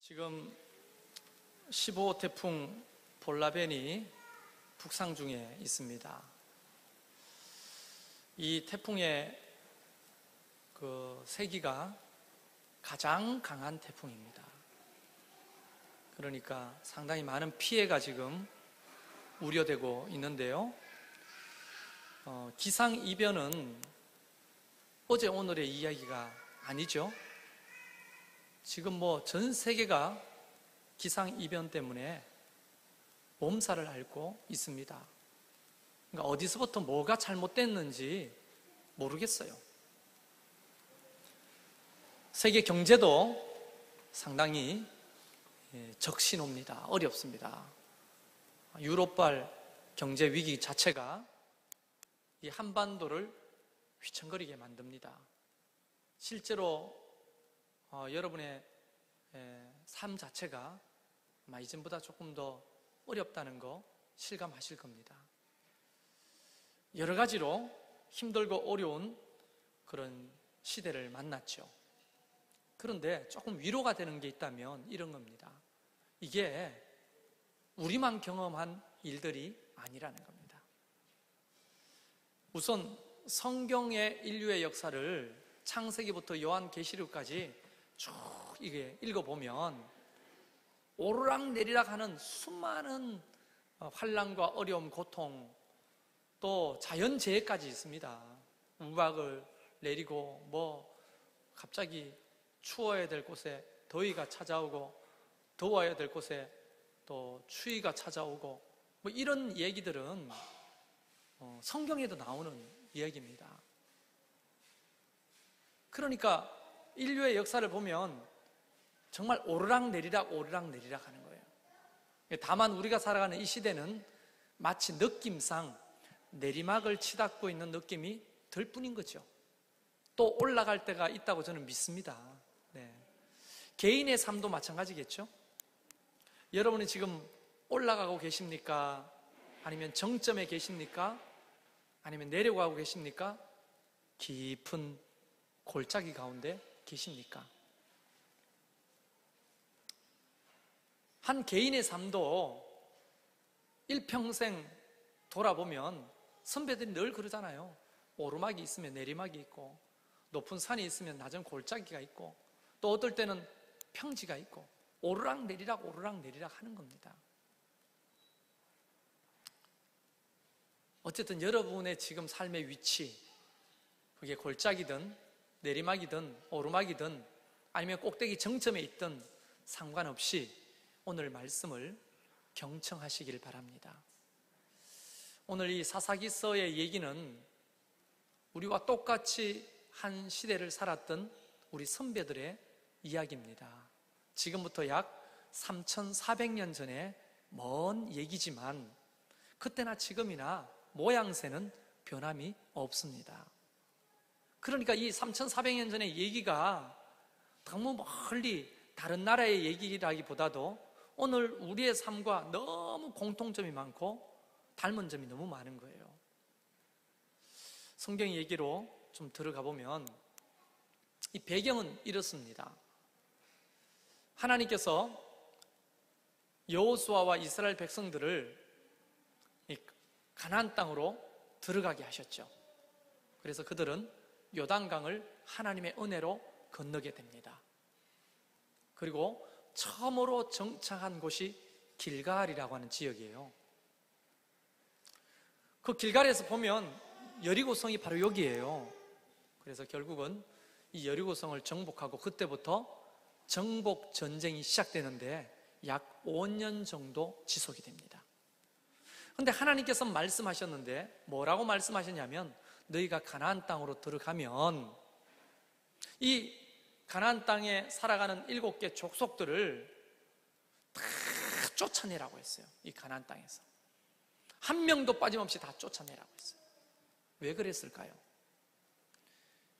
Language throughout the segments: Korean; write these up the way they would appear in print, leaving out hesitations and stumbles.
지금 15호 태풍 볼라벤이 북상 중에 있습니다. 이 태풍의 세기가 가장 강한 태풍입니다. 그러니까 상당히 많은 피해가 지금 우려되고 있는데요. 기상이변은 어제 오늘의 이야기가 아니죠. 지금 전 세계가 기상이변 때문에 몸살을 앓고 있습니다. 그러니까 어디서부터 뭐가 잘못됐는지 모르겠어요. 세계 경제도 상당히 적신호입니다. 어렵습니다. 유럽발 경제 위기 자체가 이 한반도를 휘청거리게 만듭니다. 실제로 여러분의 삶 자체가 아마 이전보다 조금 더 어렵다는 거 실감하실 겁니다. 여러 가지로 힘들고 어려운 그런 시대를 만났죠. 그런데 조금 위로가 되는 게 있다면 이런 겁니다. 이게 우리만 경험한 일들이 아니라는 겁니다. 우선 성경의 인류의 역사를 창세기부터 요한계시록까지 쭉 이게 읽어보면 오르락내리락 하는 수많은 환난과 어려움, 고통, 또 자연재해까지 있습니다. 우박을 내리고 갑자기 추워야 될 곳에 더위가 찾아오고 더워야 될 곳에 또 추위가 찾아오고 이런 얘기들은 성경에도 나오는 이야기입니다. 그러니까 인류의 역사를 보면 정말 오르락내리락 하는 거예요. 다만 우리가 살아가는 이 시대는 마치 느낌상 내리막을 치닫고 있는 느낌이 들 뿐인 거죠. 또 올라갈 때가 있다고 저는 믿습니다. 개인의 삶도 마찬가지겠죠. 여러분이 지금 올라가고 계십니까? 아니면 정점에 계십니까? 아니면 내려가고 계십니까? 깊은 골짜기 가운데 계십니까? 한 개인의 삶도 일평생 돌아보면 선배들이 늘 그러잖아요. 오르막이 있으면 내리막이 있고 높은 산이 있으면 낮은 골짜기가 있고 또 어떨 때는 평지가 있고 오르락내리락 하는 겁니다. 어쨌든 여러분의 지금 삶의 위치, 그게 골짜기든 내리막이든 오르막이든 아니면 꼭대기 정점에 있든 상관없이 오늘 말씀을 경청하시길 바랍니다. 오늘 이 사사기서의 얘기는 우리와 똑같이 한 시대를 살았던 우리 선배들의 이야기입니다. 지금부터 약 3,400년 전에 먼 얘기지만 그때나 지금이나 모양새는 변함이 없습니다. 그러니까 이 3,400년 전의 얘기가 너무 멀리 다른 나라의 얘기라기보다도 오늘 우리의 삶과 너무 공통점이 많고 닮은 점이 너무 많은 거예요. 성경 얘기로 좀 들어가 보면 이 배경은 이렇습니다. 하나님께서 여호수아와 이스라엘 백성들을 가나안 땅으로 들어가게 하셨죠. 그래서 그들은 요단강을 하나님의 은혜로 건너게 됩니다. 그리고 처음으로 정착한 곳이 길갈이라고 하는 지역이에요. 그 길갈에서 보면 여리고성이 바로 여기예요. 그래서 결국은 이 여리고성을 정복하고 그때부터 정복 전쟁이 시작되는데 약 5년 정도 지속이 됩니다. 그런데 하나님께서 말씀하셨는데 뭐라고 말씀하셨냐면 너희가 가나안 땅으로 들어가면 이 가나안 땅에 살아가는 7개 족속들을 다 쫓아내라고 했어요. 이 가나안 땅에서 한 명도 빠짐없이 다 쫓아내라고 했어요. 왜 그랬을까요?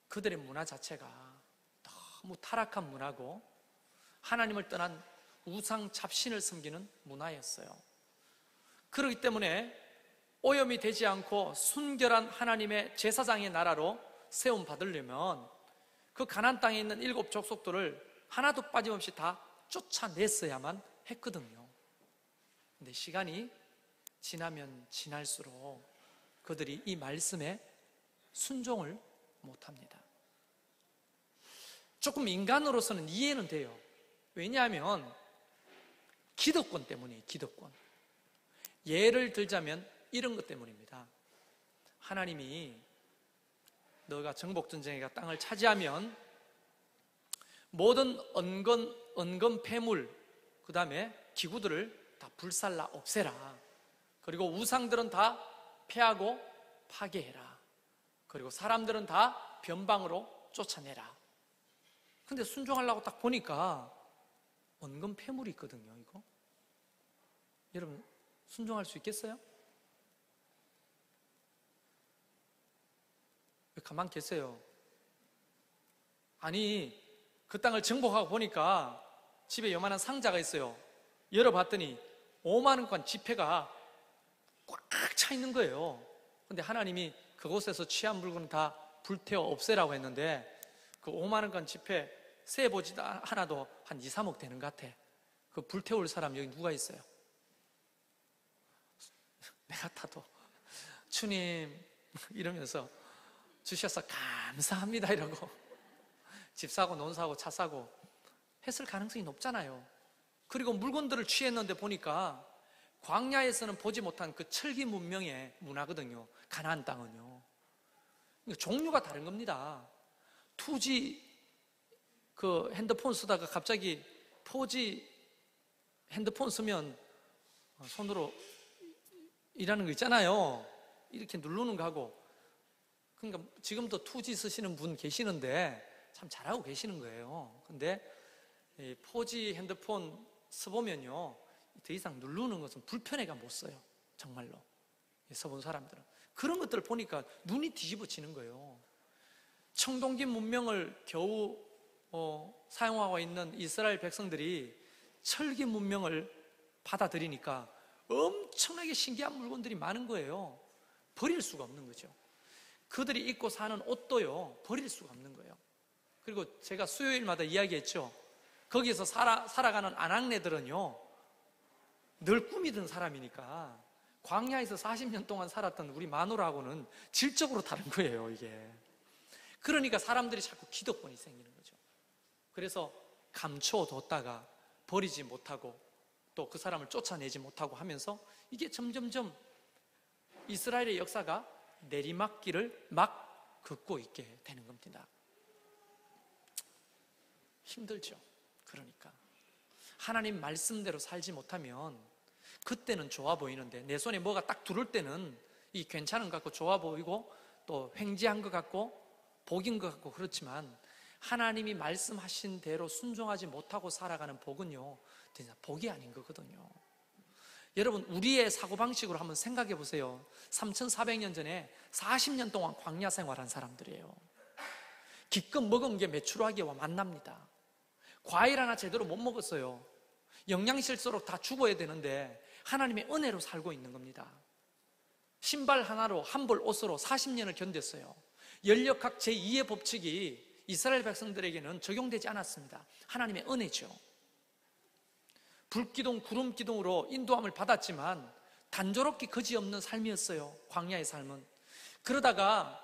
그들의 문화 자체가 너무 타락한 문화고 하나님을 떠난 우상 잡신을 섬기는 문화였어요. 그렇기 때문에 오염이 되지 않고 순결한 하나님의 제사장의 나라로 세움 받으려면 그 가나안 땅에 있는 7 족속들을 하나도 빠짐없이 다 쫓아냈어야만 했거든요. 근데 시간이 지나면 지날수록 그들이 이 말씀에 순종을 못합니다. 조금 인간으로서는 이해는 돼요. 왜냐하면 기득권 때문이에요. 기득권. 예를 들자면 이런 것 때문입니다. 하나님이 너가 정복전쟁에가 땅을 차지하면 모든 은건 폐물, 그 다음에 기구들을 다 불살라 없애라. 그리고 우상들은 다 폐하고 파괴해라. 그리고 사람들은 다 변방으로 쫓아내라. 근데 순종하려고 딱 보니까 은근 폐물이 있거든요. 이거 여러분 순종할 수 있겠어요? 왜 가만 계세요? 아니 그 땅을 정복하고 보니까 집에 요만한 상자가 있어요. 열어봤더니 5만 원권 지폐가 꽉 차 있는 거예요. 근데 하나님이 그곳에서 취한 물건은 다 불태워 없애라고 했는데 그 5만 원권 지폐 세보지도 하나도 한 2, 3억 되는 것 같아. 그 불태울 사람 여기 누가 있어요? 내 같아도 주님 이러면서 주셔서 감사합니다 이러고 집 사고 논 사고 차 사고 했을 가능성이 높잖아요. 그리고 물건들을 취했는데 보니까 광야에서는 보지 못한 그 철기 문명의 문화거든요. 가나안 땅은요. 종류가 다른 겁니다. 2G 그 핸드폰 쓰다가 갑자기 4G 핸드폰 쓰면 손으로 일하는 거 있잖아요. 이렇게 누르는 거 하고. 그러니까 지금도 2G 쓰시는 분 계시는데 참 잘하고 계시는 거예요. 근데 4G 핸드폰 써보면요 더 이상 누르는 것은 불편해가 못 써요. 정말로 써본 사람들은. 그런 것들을 보니까 눈이 뒤집어지는 거예요. 청동기 문명을 겨우 사용하고 있는 이스라엘 백성들이 철기 문명을 받아들이니까 엄청나게 신기한 물건들이 많은 거예요. 버릴 수가 없는 거죠. 그들이 입고 사는 옷도요 버릴 수가 없는 거예요. 그리고 제가 수요일마다 이야기했죠. 거기에서 살아가는 아낙네들은요 늘 꿈이 든 사람이니까 광야에서 40년 동안 살았던 우리 마누라하고는 질적으로 다른 거예요. 이게 그러니까 사람들이 자꾸 기득권이 생기는 거죠. 그래서 감춰뒀다가 버리지 못하고 또 그 사람을 쫓아내지 못하고 하면서 이게 점점점 이스라엘의 역사가 내리막길을 막 긋고 있게 되는 겁니다. 힘들죠. 그러니까 하나님 말씀대로 살지 못하면 그때는 좋아 보이는데 내 손에 뭐가 딱 들어올 때는 이 괜찮은 것 같고 좋아 보이고 또 횡재한 것 같고 복인 것 같고 그렇지만 하나님이 말씀하신 대로 순종하지 못하고 살아가는 복은요 진짜 복이 아닌 거거든요. 여러분 우리의 사고방식으로 한번 생각해 보세요. 3400년 전에 40년 동안 광야 생활한 사람들이에요. 기껏 먹은 게 메추라기와 만납니다. 과일 하나 제대로 못 먹었어요. 영양실조로 다 죽어야 되는데 하나님의 은혜로 살고 있는 겁니다. 신발 하나로 한 벌 옷으로 40년을 견뎠어요. 연력학 제2의 법칙이 이스라엘 백성들에게는 적용되지 않았습니다. 하나님의 은혜죠. 불기둥 구름기둥으로 인도함을 받았지만 단조롭게 거지없는 삶이었어요. 광야의 삶은. 그러다가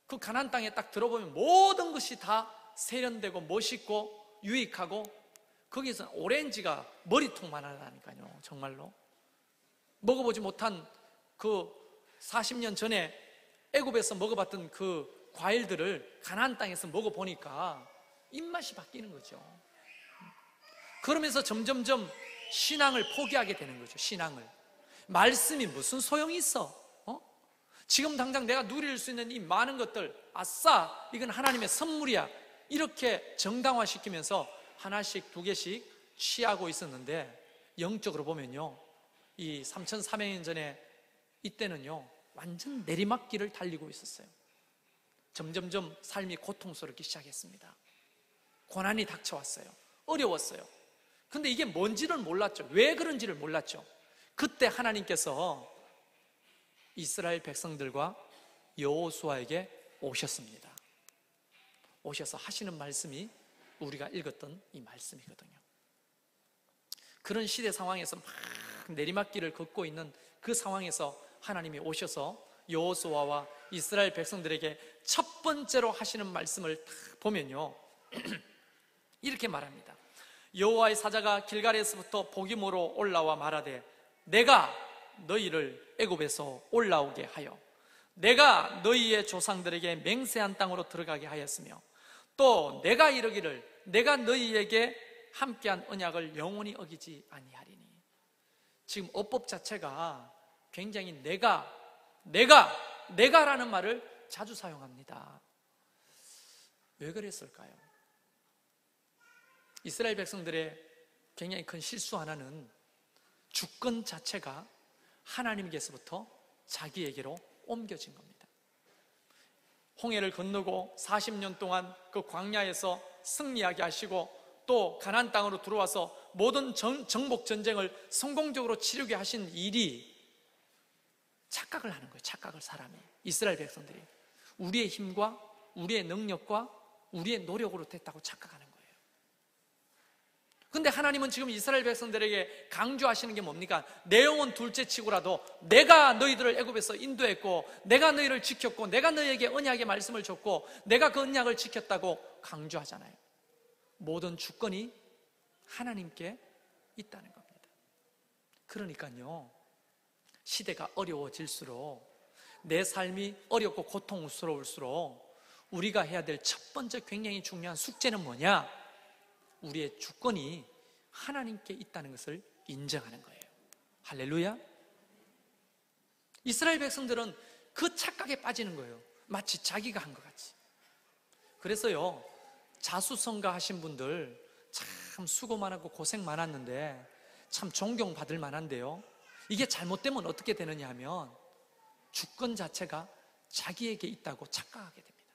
그 가나안 땅에 딱 들어보면 모든 것이 다 세련되고 멋있고 유익하고 거기서 오렌지가 머리통만 하다니까요. 정말로 먹어보지 못한 그 40년 전에 애굽에서 먹어봤던 그 과일들을 가나안 땅에서 먹어보니까 입맛이 바뀌는 거죠. 그러면서 점점점 신앙을 포기하게 되는 거죠. 신앙을. 말씀이 무슨 소용이 있어? 지금 당장 내가 누릴 수 있는 이 많은 것들, 아싸, 이건 하나님의 선물이야, 이렇게 정당화시키면서 하나씩 두 개씩 취하고 있었는데 영적으로 보면요 이 3300년 전에 이때는요 완전 내리막길을 달리고 있었어요. 점점점 삶이 고통스럽기 시작했습니다. 고난이 닥쳐왔어요. 어려웠어요. 근데 이게 뭔지를 몰랐죠. 왜 그런지를 몰랐죠. 그때 하나님께서 이스라엘 백성들과 여호수아에게 오셨습니다. 오셔서 하시는 말씀이 우리가 읽었던 이 말씀이거든요. 그런 시대 상황에서 막 내리막길을 걷고 있는 그 상황에서 하나님이 오셔서 여호수아와 이스라엘 백성들에게 첫 번째로 하시는 말씀을 딱 보면요, 이렇게 말합니다. 여호와의 사자가 길갈에서부터 보기모로 올라와 말하되 내가 너희를 애굽에서 올라오게 하여 내가 너희의 조상들에게 맹세한 땅으로 들어가게 하였으며 또 내가 이르기를 내가 너희에게 함께한 언약을 영원히 어기지 아니하리니. 지금 어법 자체가 굉장히 내가라는 말을 자주 사용합니다. 왜 그랬을까요? 이스라엘 백성들의 굉장히 큰 실수 하나는 주권 자체가 하나님께서부터 자기에게로 옮겨진 겁니다. 홍해를 건너고 40년 동안 그 광야에서 승리하게 하시고 또 가나안 땅으로 들어와서 모든 정복 전쟁을 성공적으로 치르게 하신 일이 착각을 하는 거예요. 착각을 사람이, 이스라엘 백성들이 우리의 힘과 우리의 능력과 우리의 노력으로 됐다고 착각하는 거예요. 근데 하나님은 지금 이스라엘 백성들에게 강조하시는 게 뭡니까? 내 영혼 둘째 치고라도 내가 너희들을 애굽에서 인도했고 내가 너희를 지켰고 내가 너희에게 언약의 말씀을 줬고 내가 그 언약을 지켰다고 강조하잖아요. 모든 주권이 하나님께 있다는 겁니다. 그러니까요, 시대가 어려워질수록 내 삶이 어렵고 고통스러울수록 우리가 해야 될 첫 번째 굉장히 중요한 숙제는 뭐냐? 우리의 주권이 하나님께 있다는 것을 인정하는 거예요. 할렐루야. 이스라엘 백성들은 그 착각에 빠지는 거예요. 마치 자기가 한 것 같이. 그래서요, 자수성가 하신 분들 참 수고 많았고 고생 많았는데 참 존경받을 만한데요, 이게 잘못되면 어떻게 되느냐 하면 주권 자체가 자기에게 있다고 착각하게 됩니다.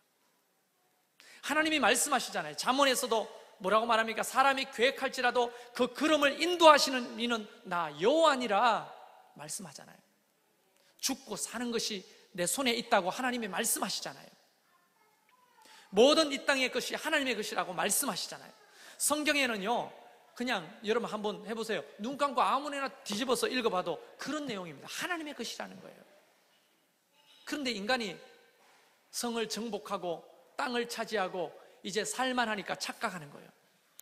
하나님이 말씀하시잖아요. 잠언에서도 뭐라고 말합니까? 사람이 계획할지라도 그 걸음을 인도하시는 이는 나 여호와니라 말씀하잖아요. 죽고 사는 것이 내 손에 있다고 하나님이 말씀하시잖아요. 모든 이 땅의 것이 하나님의 것이라고 말씀하시잖아요. 성경에는요, 그냥 여러분 한번 해보세요. 눈 감고 아무데나 뒤집어서 읽어봐도 그런 내용입니다. 하나님의 것이라는 거예요. 그런데 인간이 성을 정복하고 땅을 차지하고 이제 살만하니까 착각하는 거예요.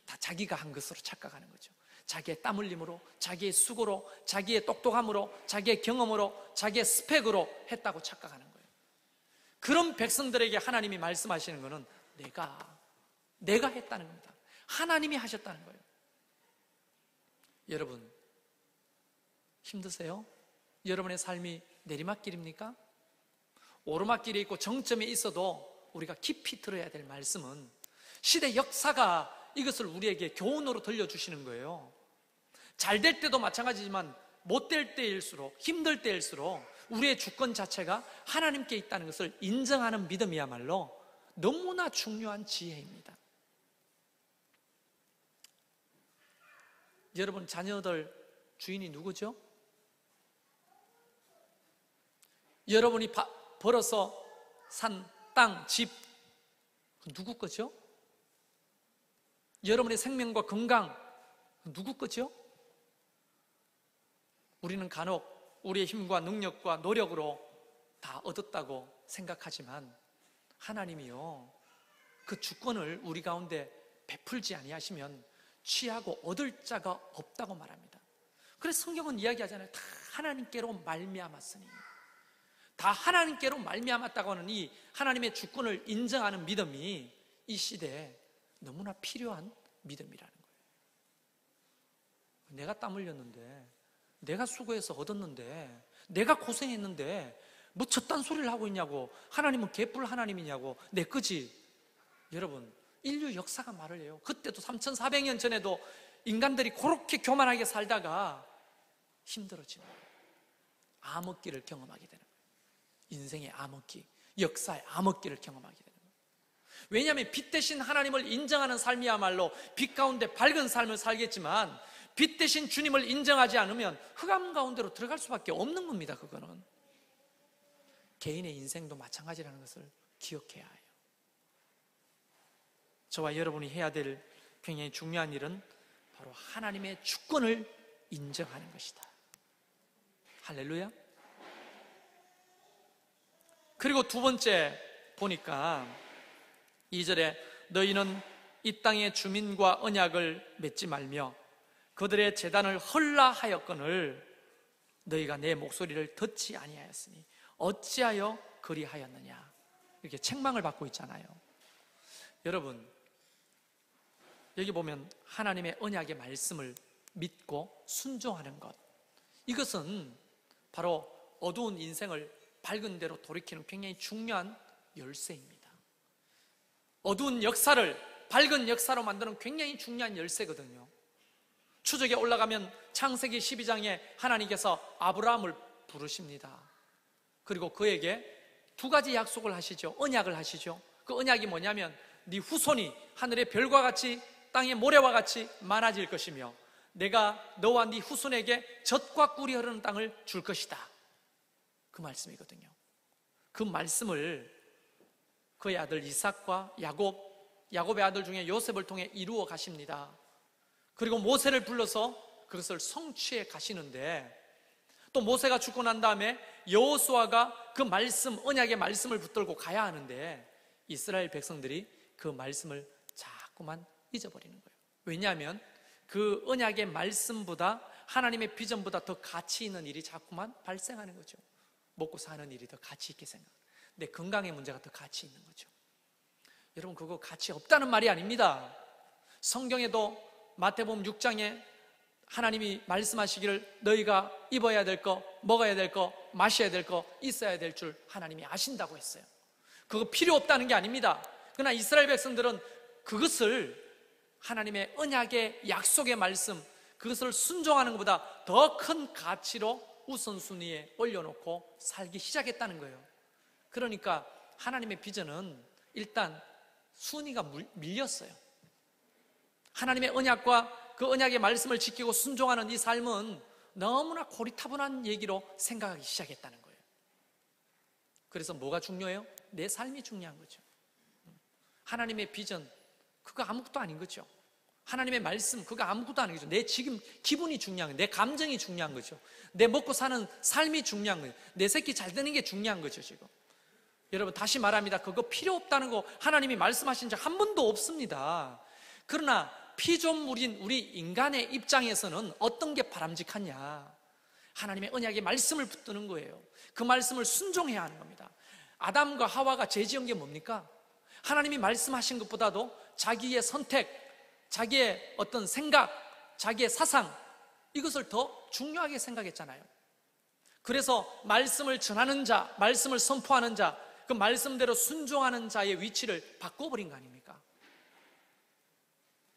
다 자기가 한 것으로 착각하는 거죠. 자기의 땀 흘림으로, 자기의 수고로, 자기의 똑똑함으로, 자기의 경험으로, 자기의 스펙으로 했다고 착각하는 거예요. 그런 백성들에게 하나님이 말씀하시는 것은 내가 했다는 겁니다. 하나님이 하셨다는 거예요. 여러분, 힘드세요? 여러분의 삶이 내리막길입니까? 오르막길에 있고 정점에 있어도 우리가 깊이 들어야 될 말씀은 시대 역사가 이것을 우리에게 교훈으로 들려주시는 거예요. 잘 될 때도 마찬가지지만 못 될 때일수록, 힘들 때일수록 우리의 주권 자체가 하나님께 있다는 것을 인정하는 믿음이야말로 너무나 중요한 지혜입니다. 여러분 자녀들 주인이 누구죠? 여러분이 벌어서 산 땅, 집, 누구 거죠? 여러분의 생명과 건강, 누구 거죠? 우리는 간혹 우리의 힘과 능력과 노력으로 다 얻었다고 생각하지만 하나님이요, 그 주권을 우리 가운데 베풀지 아니하시면 취하고 얻을 자가 없다고 말합니다. 그래서 성경은 이야기하잖아요. 다 하나님께로 말미암았으니. 다 하나님께로 말미암았다고 하는 이 하나님의 주권을 인정하는 믿음이 이 시대에 너무나 필요한 믿음이라는 거예요. 내가 땀 흘렸는데, 내가 수고해서 얻었는데, 내가 고생했는데 뭐 저딴 소리를 하고 있냐고, 하나님은 개뿔 하나님이냐고, 내 거지. 여러분, 인류 역사가 말을 해요. 그때도 3400년 전에도 인간들이 그렇게 교만하게 살다가 힘들어지는 거예요. 암흑기를 경험하게 되는 거예요. 인생의 암흑기, 역사의 암흑기를 경험하게 되는 거예요. 왜냐하면 빛 대신 하나님을 인정하는 삶이야말로 빛 가운데 밝은 삶을 살겠지만 빛 대신 주님을 인정하지 않으면 흑암 가운데로 들어갈 수밖에 없는 겁니다. 그거는 개인의 인생도 마찬가지라는 것을 기억해야 해요. 저와 여러분이 해야 될 굉장히 중요한 일은 바로 하나님의 주권을 인정하는 것이다. 할렐루야. 그리고 두 번째 보니까 2절에 너희는 이 땅의 주민과 언약을 맺지 말며 그들의 제단을 헐라 하였거늘 너희가 내 목소리를 듣지 아니하였으니 어찌하여 그리하였느냐. 이렇게 책망을 받고 있잖아요. 여러분, 여기 보면 하나님의 언약의 말씀을 믿고 순종하는 것, 이것은 바로 어두운 인생을 밝은 데로 돌이키는 굉장히 중요한 열쇠입니다. 어두운 역사를 밝은 역사로 만드는 굉장히 중요한 열쇠거든요. 추적에 올라가면 창세기 12장에 하나님께서 아브라함을 부르십니다. 그리고 그에게 두 가지 약속을 하시죠. 언약을 하시죠. 그 언약이 뭐냐면 네 후손이 하늘의 별과 같이 땅의 모래와 같이 많아질 것이며 내가 너와 네 후손에게 젖과 꿀이 흐르는 땅을 줄 것이다. 그 말씀이거든요. 그 말씀을 그의 아들 이삭과 야곱의 아들 중에 요셉을 통해 이루어 가십니다. 그리고 모세를 불러서 그것을 성취해 가시는데, 또 모세가 죽고 난 다음에 여호수아가 그 말씀, 언약의 말씀을 붙들고 가야 하는데 이스라엘 백성들이 그 말씀을 자꾸만 잊어버리는 거예요. 왜냐하면 그 언약의 말씀보다 하나님의 비전보다 더 가치 있는 일이 자꾸만 발생하는 거죠. 먹고 사는 일이 더 가치 있게 생각해요. 내 건강의 문제가 더 가치 있는 거죠. 여러분, 그거 가치 없다는 말이 아닙니다. 성경에도 마태복음 6장에 하나님이 말씀하시기를 너희가 입어야 될 거, 먹어야 될 거, 마셔야 될 거, 있어야 될 줄 하나님이 아신다고 했어요. 그거 필요 없다는 게 아닙니다. 그러나 이스라엘 백성들은 그것을 하나님의 언약의 약속의 말씀, 그것을 순종하는 것보다 더 큰 가치로 우선순위에 올려놓고 살기 시작했다는 거예요. 그러니까 하나님의 비전은 일단 순위가 밀렸어요. 하나님의 언약과 그 언약의 말씀을 지키고 순종하는 이 삶은 너무나 고리타분한 얘기로 생각하기 시작했다는 거예요. 그래서 뭐가 중요해요? 내 삶이 중요한 거죠. 하나님의 비전, 그거 아무것도 아닌 거죠. 하나님의 말씀, 그거 아무것도 아닌 거죠. 내 지금 기분이 중요한 거예요. 내 감정이 중요한 거죠. 내 먹고 사는 삶이 중요한 거예요. 내 새끼 잘 되는 게 중요한 거죠, 지금. 여러분, 다시 말합니다. 그거 필요 없다는 거 하나님이 말씀하신 적 한 번도 없습니다. 그러나 피조물인 우리 인간의 입장에서는 어떤 게 바람직하냐? 하나님의 언약의 말씀을 붙드는 거예요. 그 말씀을 순종해야 하는 겁니다. 아담과 하와가 죄지은 게 뭡니까? 하나님이 말씀하신 것보다도 자기의 선택, 자기의 어떤 생각, 자기의 사상, 이것을 더 중요하게 생각했잖아요. 그래서 말씀을 전하는 자, 말씀을 선포하는 자, 그 말씀대로 순종하는 자의 위치를 바꿔버린 거 아닙니까?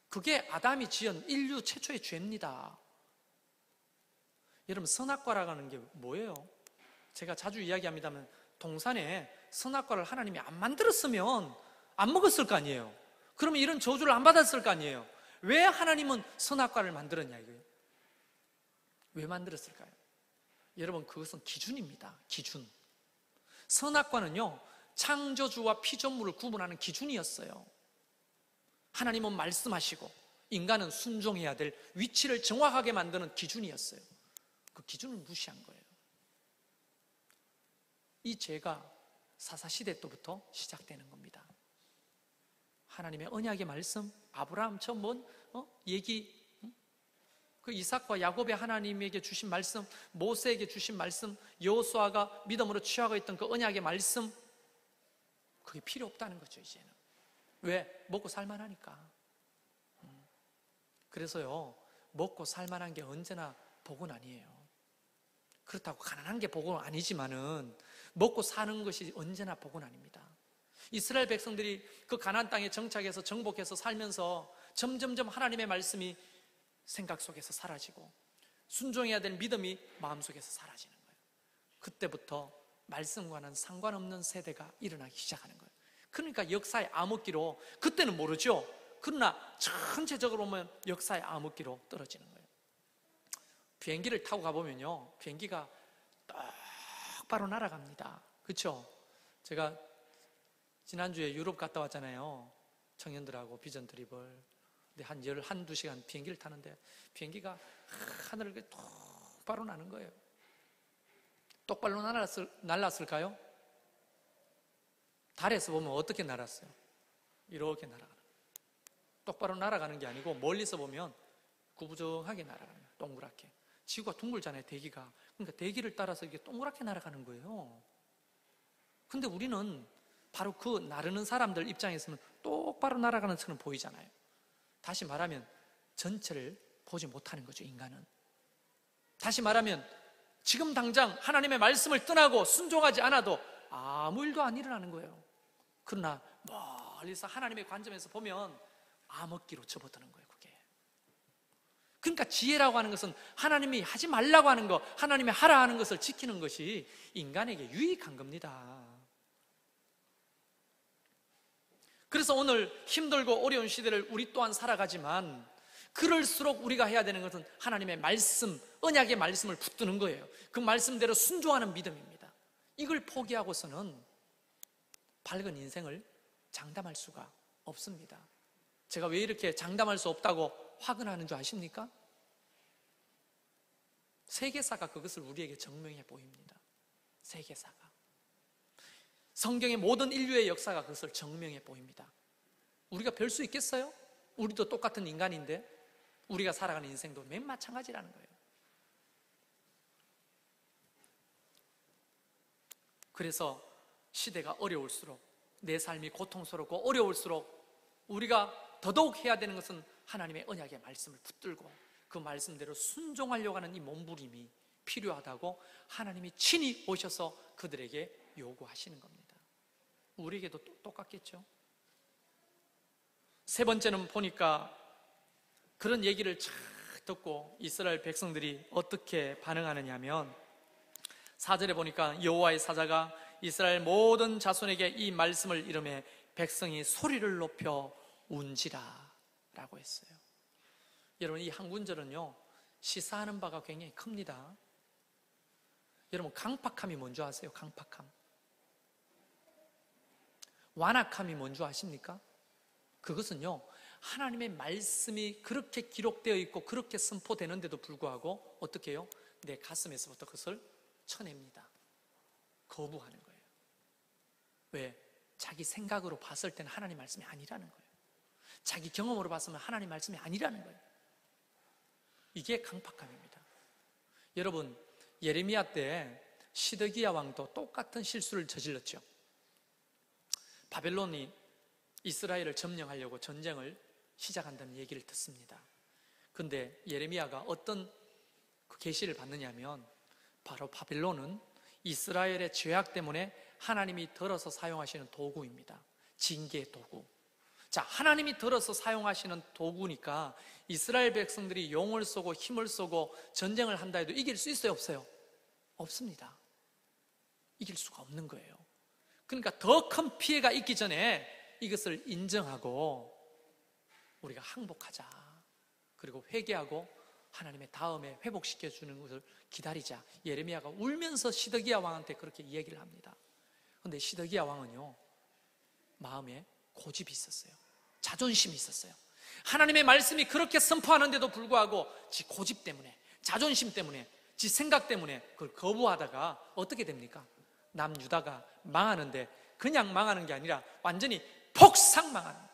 그게 아담이 지은 인류 최초의 죄입니다. 여러분, 선악과라고 하는 게 뭐예요? 제가 자주 이야기합니다만 동산에 선악과를 하나님이 안 만들었으면 안 먹었을 거 아니에요. 그러면 이런 저주를 안 받았을 거 아니에요. 왜 하나님은 선악과를 만들었냐 이거예요. 왜 만들었을까요? 여러분, 그것은 기준입니다. 기준. 선악과는요, 창조주와 피조물을 구분하는 기준이었어요. 하나님은 말씀하시고 인간은 순종해야 될 위치를 정확하게 만드는 기준이었어요. 그 기준을 무시한 거예요. 이 죄가 사사시대 때부터 시작되는 겁니다. 하나님의 언약의 말씀, 아브라함 처음 본 얘기, 그 이삭과 야곱의 하나님에게 주신 말씀, 모세에게 주신 말씀, 여호수아가 믿음으로 취하고 있던 그 언약의 말씀, 그게 필요 없다는 거죠. 이제는. 왜? 먹고 살만하니까. 그래서요, 먹고 살만한 게 언제나 복은 아니에요. 그렇다고 가난한 게 복은 아니지만은 먹고 사는 것이 언제나 복은 아닙니다. 이스라엘 백성들이 그 가나안 땅에 정착해서 정복해서 살면서 점점점 하나님의 말씀이 생각 속에서 사라지고 순종해야 될 믿음이 마음속에서 사라지는 거예요. 그때부터 말씀과는 상관없는 세대가 일어나기 시작하는 거예요. 그러니까 역사의 암흑기로, 그때는 모르죠. 그러나 전체적으로 보면 역사의 암흑기로 떨어지는 거예요. 비행기를 타고 가보면요, 비행기가 똑바로 날아갑니다. 그렇죠? 제가 지난주에 유럽 갔다 왔잖아요. 청년들하고 비전 트립을. 근데 한 12시간 비행기를 타는데 비행기가 하늘을 똑바로 나는 거예요. 똑바로 날았을까요? 달에서 보면 어떻게 날았어요? 이렇게 날아가는 거예요. 똑바로 날아가는 게 아니고 멀리서 보면 구부정하게 날아가는 거예요. 동그랗게. 지구가 둥글잖아요, 대기가. 그러니까 대기를 따라서 이게 동그랗게 날아가는 거예요. 근데 우리는 바로 그 나르는 사람들 입장에서는 똑바로 날아가는 것처럼 보이잖아요. 다시 말하면 전체를 보지 못하는 거죠, 인간은. 다시 말하면 지금 당장 하나님의 말씀을 떠나고 순종하지 않아도 아무 일도 안 일어나는 거예요. 그러나 멀리서 하나님의 관점에서 보면 암흑기로 접어드는 거예요, 그게. 그러니까 지혜라고 하는 것은 하나님이 하지 말라고 하는 것, 하나님이 하라 하는 것을 지키는 것이 인간에게 유익한 겁니다. 그래서 오늘 힘들고 어려운 시대를 우리 또한 살아가지만 그럴수록 우리가 해야 되는 것은 하나님의 말씀, 언약의 말씀을 붙드는 거예요. 그 말씀대로 순종하는 믿음입니다. 이걸 포기하고서는 밝은 인생을 장담할 수가 없습니다. 제가 왜 이렇게 장담할 수 없다고 화근하는 줄 아십니까? 세계사가 그것을 우리에게 증명해 보입니다. 세계사가. 성경의 모든 인류의 역사가 그것을 증명해 보입니다. 우리가 별 수 있겠어요? 우리도 똑같은 인간인데 우리가 살아가는 인생도 맨 마찬가지라는 거예요. 그래서 시대가 어려울수록, 내 삶이 고통스럽고 어려울수록 우리가 더더욱 해야 되는 것은 하나님의 언약의 말씀을 붙들고 그 말씀대로 순종하려고 하는 이 몸부림이 필요하다고 하나님이 친히 오셔서 그들에게 요구하시는 겁니다. 우리에게도 똑같겠죠? 세 번째는 보니까 그런 얘기를 쫙 듣고 이스라엘 백성들이 어떻게 반응하느냐 하면 4절에 보니까 여호와의 사자가 이스라엘 모든 자손에게 이 말씀을 이르매 백성이 소리를 높여 운지라 라고 했어요. 여러분, 이 한 구절은요 시사하는 바가 굉장히 큽니다. 여러분, 강팍함이 뭔지 아세요? 강팍함. 완악함이 뭔지 아십니까? 그것은요 하나님의 말씀이 그렇게 기록되어 있고 그렇게 선포되는데도 불구하고 어떻게 해요? 내 가슴에서부터 그것을 쳐냅니다. 거부하는 거예요. 왜? 자기 생각으로 봤을 때는 하나님 말씀이 아니라는 거예요. 자기 경험으로 봤으면 하나님 말씀이 아니라는 거예요. 이게 강팍함입니다. 여러분, 예레미야 때 시드기야 왕도 똑같은 실수를 저질렀죠. 바벨론이 이스라엘을 점령하려고 전쟁을 시작한다는 얘기를 듣습니다. 근데 예레미야가 어떤 그 계시를 받느냐면 바로 바벨론은 이스라엘의 죄악 때문에 하나님이 들어서 사용하시는 도구입니다. 징계의 도구. 자, 하나님이 들어서 사용하시는 도구니까 이스라엘 백성들이 용을 쏘고 힘을 쏘고 전쟁을 한다 해도 이길 수 있어요, 없어요? 없습니다. 이길 수가 없는 거예요. 그러니까 더 큰 피해가 있기 전에 이것을 인정하고 우리가 항복하자. 그리고 회개하고 하나님의 다음에 회복시켜 주는 것을 기다리자. 예레미야가 울면서 시드기야 왕한테 그렇게 이야기를 합니다. 그런데 시드기야 왕은요 마음에 고집이 있었어요. 자존심이 있었어요. 하나님의 말씀이 그렇게 선포하는데도 불구하고 지 고집 때문에, 자존심 때문에, 지 생각 때문에 그걸 거부하다가 어떻게 됩니까? 남유다가 망하는데 그냥 망하는 게 아니라 완전히 폭삭 망합니다.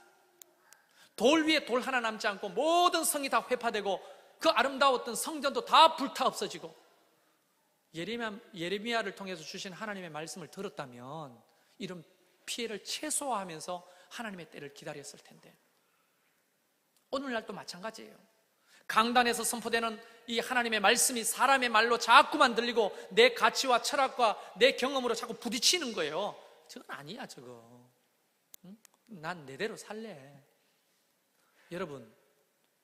돌 위에 돌 하나 남지 않고 모든 성이 다 회파되고 그 아름다웠던 성전도 다 불타 없어지고, 예레미야를 통해서 주신 하나님의 말씀을 들었다면 이런 피해를 최소화하면서 하나님의 때를 기다렸을 텐데 오늘날도 마찬가지예요. 강단에서 선포되는 이 하나님의 말씀이 사람의 말로 자꾸만 들리고 내 가치와 철학과 내 경험으로 자꾸 부딪히는 거예요. 저건 아니야, 저거. 응? 난 내대로 살래. 여러분,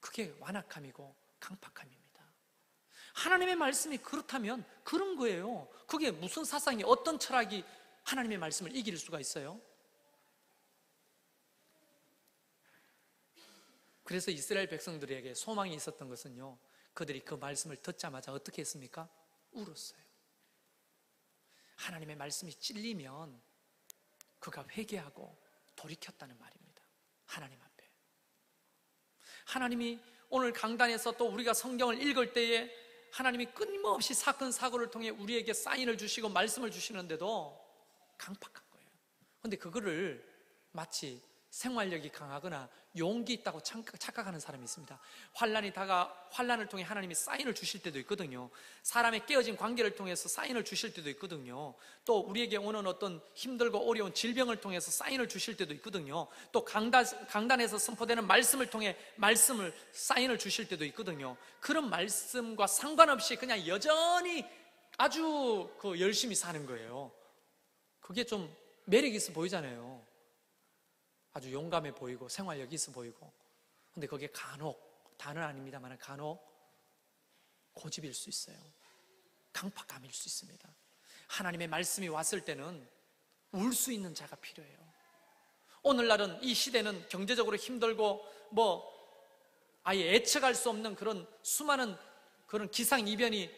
그게 완악함이고 강팍함입니다. 하나님의 말씀이 그렇다면 그런 거예요. 그게 무슨 사상이, 어떤 철학이 하나님의 말씀을 이길 수가 있어요? 그래서 이스라엘 백성들에게 소망이 있었던 것은요, 그들이 그 말씀을 듣자마자 어떻게 했습니까? 울었어요. 하나님의 말씀이 찔리면 그가 회개하고 돌이켰다는 말입니다. 하나님 앞에. 하나님이 오늘 강단에서 또 우리가 성경을 읽을 때에 하나님이 끊임없이 사건 사고를 통해 우리에게 사인을 주시고 말씀을 주시는데도 강팍한 거예요. 그런데 그거를 마치 생활력이 강하거나 용기 있다고 착각하는 사람이 있습니다. 환난을 통해 하나님이 사인을 주실 때도 있거든요. 사람의 깨어진 관계를 통해서 사인을 주실 때도 있거든요. 또 우리에게 오는 어떤 힘들고 어려운 질병을 통해서 사인을 주실 때도 있거든요. 또 강단에서 선포되는 말씀을 통해 사인을 주실 때도 있거든요. 그런 말씀과 상관없이 그냥 여전히 아주 열심히 사는 거예요. 그게 좀 매력 있어 보이잖아요. 아주 용감해 보이고 생활력이 있어 보이고. 근데 그게 간혹, 다는 아닙니다만 간혹 고집일 수 있어요. 강팍감일 수 있습니다. 하나님의 말씀이 왔을 때는 울 수 있는 자가 필요해요. 오늘날은 이 시대는 경제적으로 힘들고 아예 예측할 수 없는 그런 수많은 그런 기상이변이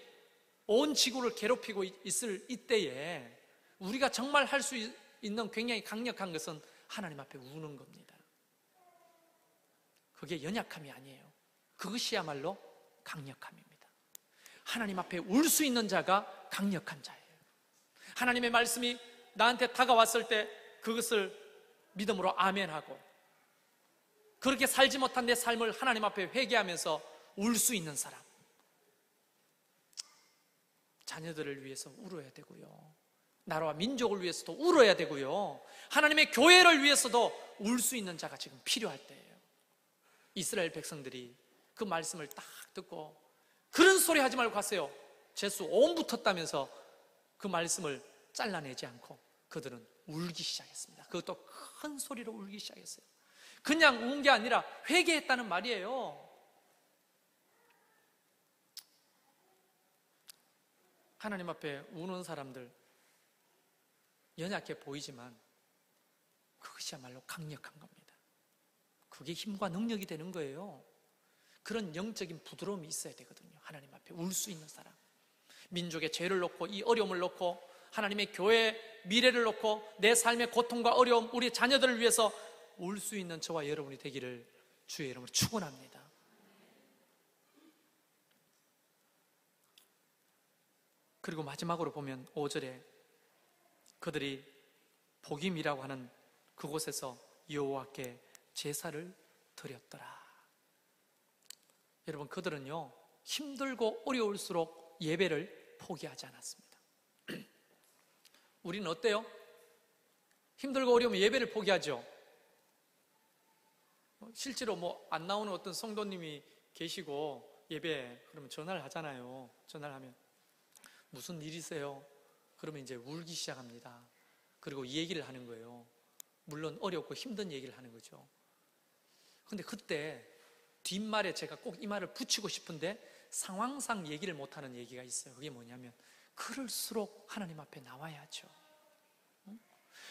온 지구를 괴롭히고 있을 이때에 우리가 정말 할 수 있는 굉장히 강력한 것은 하나님 앞에 우는 겁니다. 그게 연약함이 아니에요. 그것이야말로 강력함입니다. 하나님 앞에 울 수 있는 자가 강력한 자예요. 하나님의 말씀이 나한테 다가왔을 때 그것을 믿음으로 아멘하고, 그렇게 살지 못한 내 삶을 하나님 앞에 회개하면서 울 수 있는 사람. 자녀들을 위해서 울어야 되고요, 나라와 민족을 위해서도 울어야 되고요, 하나님의 교회를 위해서도 울 수 있는 자가 지금 필요할 때예요. 이스라엘 백성들이 그 말씀을 딱 듣고 그런 소리 하지 말고 가세요, 재수 온 붙었다면서 그 말씀을 잘라내지 않고 그들은 울기 시작했습니다. 그것도 큰 소리로 울기 시작했어요. 그냥 운 게 아니라 회개했다는 말이에요. 하나님 앞에 우는 사람들 연약해 보이지만 그것이야말로 강력한 겁니다. 그게 힘과 능력이 되는 거예요. 그런 영적인 부드러움이 있어야 되거든요. 하나님 앞에 울 수 있는 사람, 민족의 죄를 놓고 이 어려움을 놓고 하나님의 교회의 미래를 놓고 내 삶의 고통과 어려움, 우리 자녀들을 위해서 울 수 있는 저와 여러분이 되기를 주의 이름으로 축원합니다. 그리고 마지막으로 보면 5절에 그들이 복임이라고 하는 그곳에서 여호와께 제사를 드렸더라. 여러분, 그들은요 힘들고 어려울수록 예배를 포기하지 않았습니다. 우리는 어때요? 힘들고 어려우면 예배를 포기하죠. 실제로 안 나오는 어떤 성도님이 계시고 예배 그러면 전화를 하잖아요. 전화를 하면 무슨 일이세요? 그러면 이제 울기 시작합니다. 그리고 이 얘기를 하는 거예요. 물론 어렵고 힘든 얘기를 하는 거죠. 근데 그때 뒷말에 제가 꼭 이 말을 붙이고 싶은데 상황상 얘기를 못하는 얘기가 있어요. 그게 뭐냐면 그럴수록 하나님 앞에 나와야죠.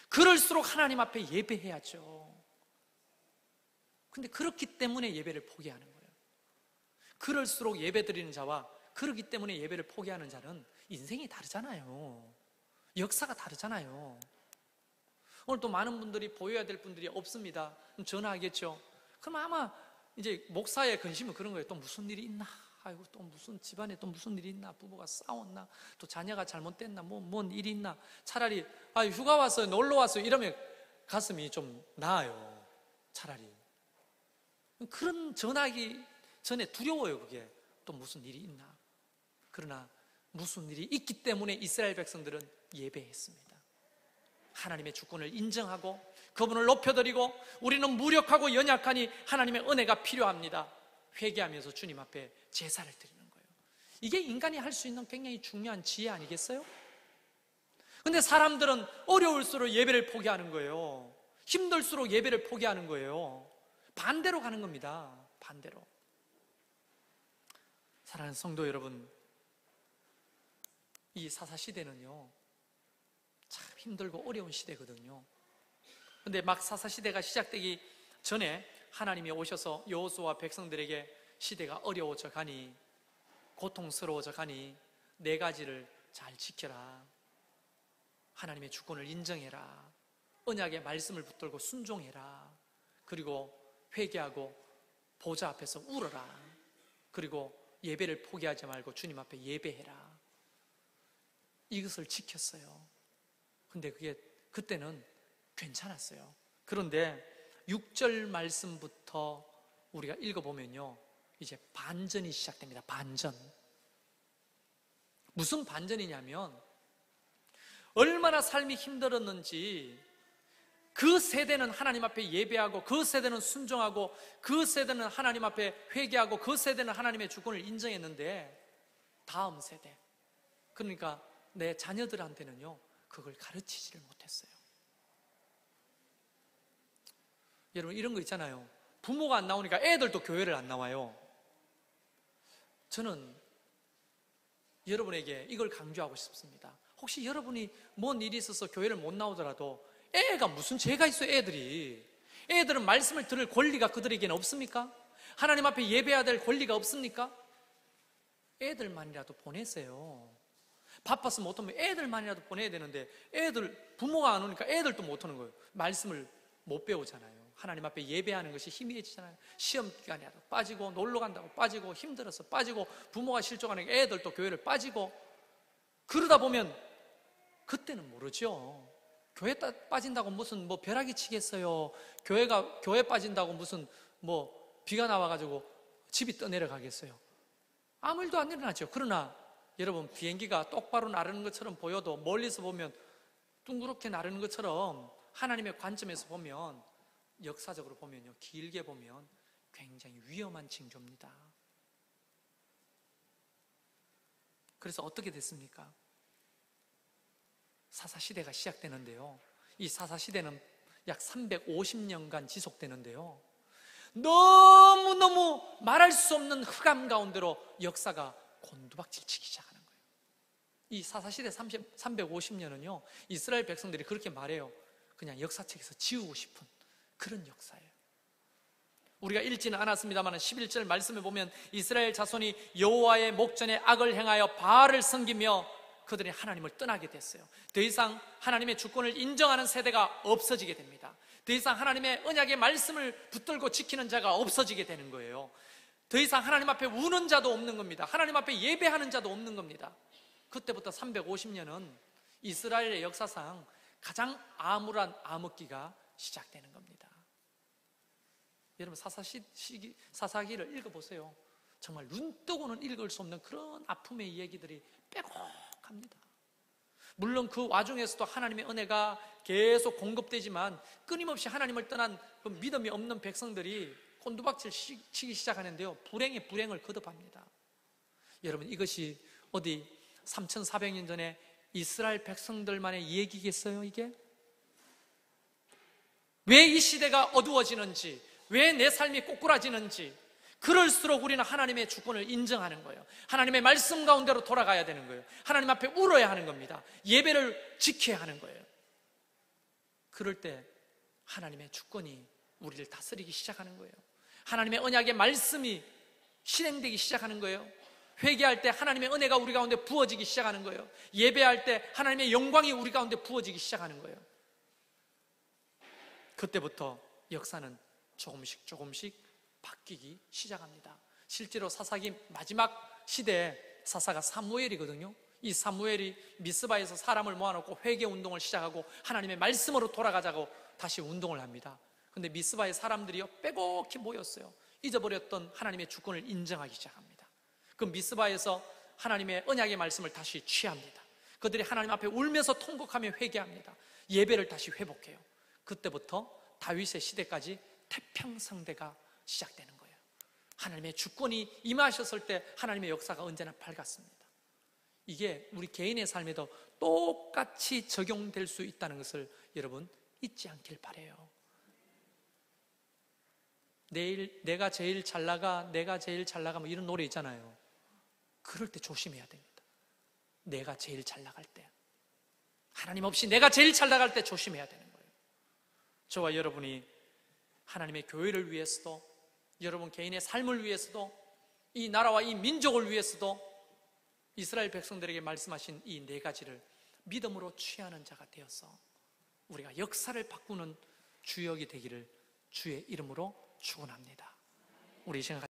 그럴수록 하나님 앞에 예배해야죠. 근데 그렇기 때문에 예배를 포기하는 거예요. 그럴수록 예배 드리는 자와 그렇기 때문에 예배를 포기하는 자는 인생이 다르잖아요. 역사가 다르잖아요. 오늘 또 많은 분들이 보여야 될 분들이 없습니다. 그럼 전화하겠죠. 그럼 아마 이제 목사의 근심은 그런 거예요. 또 무슨 일이 있나? 아이고, 또 무슨 집안에 또 무슨 일이 있나? 부부가 싸웠나? 또 자녀가 잘못됐나? 뭔 일이 있나? 차라리 휴가 왔어요, 놀러 왔어요 이러면 가슴이 좀 나아요. 차라리 그런 전화하기 전에 두려워요. 그게 또 무슨 일이 있나? 그러나 무슨 일이 있기 때문에 이스라엘 백성들은 예배했습니다. 하나님의 주권을 인정하고 그분을 높여드리고 우리는 무력하고 연약하니 하나님의 은혜가 필요합니다. 회개하면서 주님 앞에 제사를 드리는 거예요. 이게 인간이 할 수 있는 굉장히 중요한 지혜 아니겠어요? 근데 사람들은 어려울수록 예배를 포기하는 거예요. 힘들수록 예배를 포기하는 거예요. 반대로 가는 겁니다. 반대로. 사랑하는 성도 여러분, 이 사사시대는요 참 힘들고 어려운 시대거든요. 근데 막 사사시대가 시작되기 전에 하나님이 오셔서 여호수아와 백성들에게 시대가 어려워져 가니, 고통스러워져 가니 네 가지를 잘 지켜라. 하나님의 주권을 인정해라. 언약의 말씀을 붙들고 순종해라. 그리고 회개하고 보좌 앞에서 울어라. 그리고 예배를 포기하지 말고 주님 앞에 예배해라. 이것을 지켰어요. 근데 그때는 괜찮았어요. 그런데 6절 말씀부터 우리가 읽어보면요, 이제 반전이 시작됩니다. 반전. 무슨 반전이냐면, 얼마나 삶이 힘들었는지, 그 세대는 하나님 앞에 예배하고, 그 세대는 순종하고, 그 세대는 하나님 앞에 회개하고, 그 세대는 하나님의 주권을 인정했는데, 다음 세대, 그러니까 내 자녀들한테는요, 그걸 가르치지를 못했어요. 여러분, 이런 거 있잖아요. 부모가 안 나오니까 애들도 교회를 안 나와요. 저는 여러분에게 이걸 강조하고 싶습니다. 혹시 여러분이 뭔 일이 있어서 교회를 못 나오더라도 애가 무슨 죄가 있어요, 애들이. 애들은 말씀을 들을 권리가 그들에게는 없습니까? 하나님 앞에 예배해야 될 권리가 없습니까? 애들만이라도 보내세요. 바빠서 못 오면 애들만이라도 보내야 되는데, 부모가 안 오니까 애들도 못 오는 거예요. 말씀을 못 배우잖아요. 하나님 앞에 예배하는 것이 희미해지잖아요. 시험 기간이라도 빠지고, 놀러 간다고 빠지고, 힘들어서 빠지고, 부모가 실족하니까 애들도 교회를 빠지고, 그러다 보면 그때는 모르죠. 교회 빠진다고 무슨 벼락이 치겠어요. 교회 빠진다고 무슨 비가 나와가지고 집이 떠내려가겠어요. 아무 일도 안 일어나죠. 그러나 여러분, 비행기가 똑바로 나르는 것처럼 보여도 멀리서 보면 둥그렇게 나르는 것처럼, 하나님의 관점에서 보면, 역사적으로 보면요, 길게 보면 굉장히 위험한 징조입니다. 그래서 어떻게 됐습니까? 사사시대가 시작되는데요, 이 사사시대는 약 350년간 지속되는데요, 너무너무 말할 수 없는 흑암 가운데로 역사가 곤두박질 치기 시작하는 거예요. 이 사사시대 350년은요, 이스라엘 백성들이 그렇게 말해요. 그냥 역사책에서 지우고 싶은 그런 역사예요. 우리가 읽지는 않았습니다만 11절 말씀에 보면, 이스라엘 자손이 여호와의 목전에 악을 행하여 바알을 섬기며 그들이 하나님을 떠나게 됐어요. 더 이상 하나님의 주권을 인정하는 세대가 없어지게 됩니다. 더 이상 하나님의 언약의 말씀을 붙들고 지키는 자가 없어지게 되는 거예요. 더 이상 하나님 앞에 우는 자도 없는 겁니다. 하나님 앞에 예배하는 자도 없는 겁니다. 그때부터 350년은 이스라엘의 역사상 가장 암울한 암흑기가 시작되는 겁니다. 여러분, 사사기를 읽어보세요. 정말 눈뜨고는 읽을 수 없는 그런 아픔의 이야기들이 빼곡합니다. 물론 그 와중에서도 하나님의 은혜가 계속 공급되지만, 끊임없이 하나님을 떠난 그 믿음이 없는 백성들이 곤두박질 치기 시작하는데요, 불행에 불행을 거듭합니다. 여러분, 이것이 어디 3400년 전에 이스라엘 백성들만의 얘기겠어요? 이게 왜 이 시대가 어두워지는지, 왜 내 삶이 꼬꾸라지는지, 그럴수록 우리는 하나님의 주권을 인정하는 거예요. 하나님의 말씀 가운데로 돌아가야 되는 거예요. 하나님 앞에 울어야 하는 겁니다. 예배를 지켜야 하는 거예요. 그럴 때 하나님의 주권이 우리를 다스리기 시작하는 거예요. 하나님의 언약의 말씀이 실행되기 시작하는 거예요. 회개할 때 하나님의 은혜가 우리 가운데 부어지기 시작하는 거예요. 예배할 때 하나님의 영광이 우리 가운데 부어지기 시작하는 거예요. 그때부터 역사는 조금씩 바뀌기 시작합니다. 실제로 사사기 마지막 시대에 사사가 사무엘이거든요. 이 사무엘이 미스바에서 사람을 모아놓고 회개 운동을 시작하고 하나님의 말씀으로 돌아가자고 다시 운동을 합니다. 근데 미스바의 사람들이요, 빼곡히 모였어요. 잊어버렸던 하나님의 주권을 인정하기 시작합니다. 그 미스바에서 하나님의 언약의 말씀을 다시 취합니다. 그들이 하나님 앞에 울면서 통곡하며 회개합니다. 예배를 다시 회복해요. 그때부터 다윗의 시대까지 태평성대가 시작되는 거예요. 하나님의 주권이 임하셨을 때 하나님의 역사가 언제나 밝았습니다. 이게 우리 개인의 삶에도 똑같이 적용될 수 있다는 것을 여러분 잊지 않길 바라요. 내가 제일 잘 나가, 내가 제일 잘 나가, 이런 노래 있잖아요. 그럴 때 조심해야 됩니다. 내가 제일 잘 나갈 때, 하나님 없이 내가 제일 잘 나갈 때 조심해야 되는 거예요. 저와 여러분이 하나님의 교회를 위해서도, 여러분 개인의 삶을 위해서도, 이 나라와 이 민족을 위해서도 이스라엘 백성들에게 말씀하신 이 네 가지를 믿음으로 취하는 자가 되어서 우리가 역사를 바꾸는 주역이 되기를 주의 이름으로 축원합니다. 우리 이 시간